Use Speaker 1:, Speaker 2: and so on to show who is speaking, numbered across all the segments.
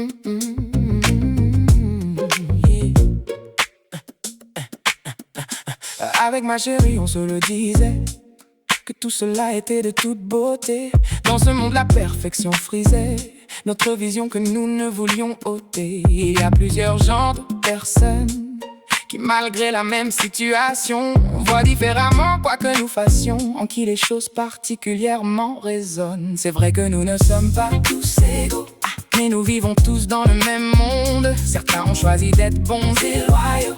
Speaker 1: Yeah. Avec ma chérie, on se le disait, que tout cela était de toute beauté. Dans ce monde, la perfection frisait notre vision que nous ne voulions ôter. Il y a plusieurs genres de personnes qui, malgré la même situation, voient différemment quoi que nous fassions, en qui les choses particulièrement résonnent. C'est vrai que nous ne sommes pas tous égaux, mais nous vivons tous dans le même monde. Certains ont choisi d'être bons et loyaux,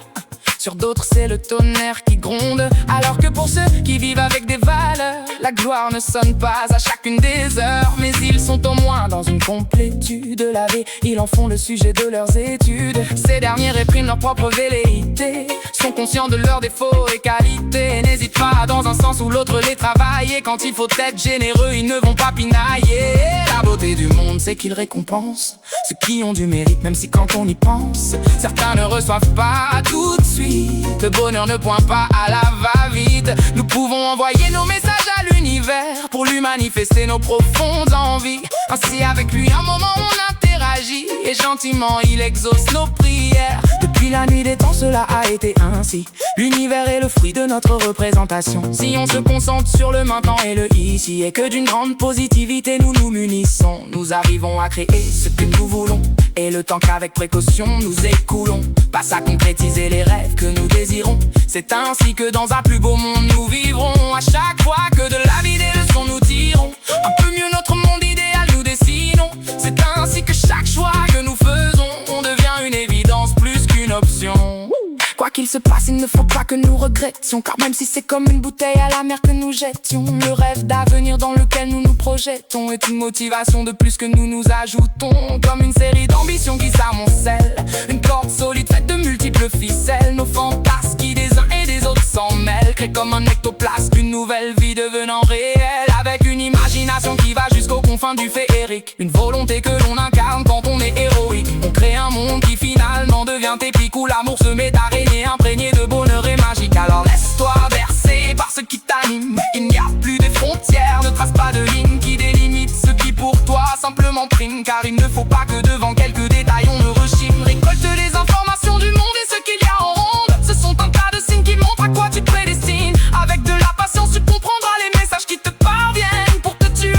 Speaker 1: sur d'autres c'est le tonnerre qui gronde. Alors que pour ceux qui vivent avec des valeurs, la gloire ne sonne pas à chacune des heures, mais ils sont au moins dans une complétude. La vie, ils en font le sujet de leurs études. Ces derniers répriment leur propre velléité, sont conscients de leurs défauts et qualités, n'hésitent pas dans un sens ou l'autre les travailler. Quand il faut être généreux, ils ne vont pas pinailler. La beauté du monde, c'est qu'ils récompensent ceux qui ont du mérite, même si quand on y pense, certains ne reçoivent pas tout de suite. Le bonheur ne pointe pas à la va-vite. Nous pouvons envoyer nos messages à l'univers pour lui manifester nos profondes envies. Ainsi avec lui un moment on interagit, et gentiment il exauce nos prières. Depuis la nuit des temps cela a été ainsi. L'univers est le fruit de notre représentation. Si on se concentre sur le maintenant et le ici, et que d'une grande positivité nous nous munissons, nous arrivons à créer ce que nous voulons. Et le temps qu'avec précaution nous écoulons passe à concrétiser les rêves que nous désirons. C'est ainsi que dans un plus beau monde nous vivrons. À chaque fois que de la vie des leçons nous tirons, un peu mieux notre monde idéal nous dessinons. C'est ainsi que chaque choix que nous faisons, on devient une évidence plus qu'une option. Quoi qu'il se passe, il ne faut pas que nous regrettions, car même si c'est comme une bouteille à la mer que nous jettions, le rêve d'avenir dans lequel nous nous projetons est une motivation de plus que nous nous ajoutons. Comme une série d'ambitions qui s'amoncellent, une corde solide faite de multiples ficelles. Nos fantasmes qui des uns et des autres s'en mêlent, créent comme un ectoplasme une nouvelle vie devenant réelle. Avec une imagination qui va jusqu'aux confins du féerique, une volonté que l'on incarne quand on est héroïque. On crée un monde qui finalement devient épique, où l'amour se met à régner, imprégné de bonheur et magique. Alors laisse-toi bercer par ce qui t'anime. Il n'y a plus de frontières, ne trace pas de ligne qui délimite ce qui pour toi simplement prime. Car il ne faut pas que devant quelques détails on ne rechime. Récolte les informations du monde et ce qu'il y a en ronde. Ce sont un tas de signes qui montrent à quoi tu te prédestines. Avec de la patience tu comprendras les messages qui te parviennent pour te tuer.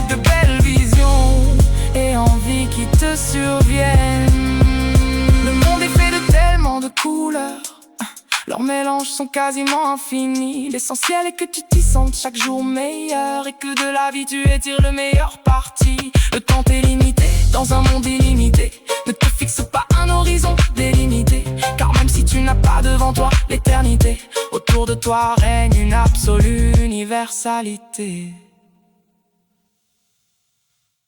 Speaker 1: De belles visions et envies qui te surviennent. Le monde est fait de tellement de couleurs, leurs mélanges sont quasiment infinis. L'essentiel est que tu t'y sentes chaque jour meilleur, et que de la vie tu étires le meilleur parti. Le temps est limité dans un monde illimité. Ne te fixe pas un horizon délimité, car même si tu n'as pas devant toi l'éternité, autour de toi règne une absolue universalité.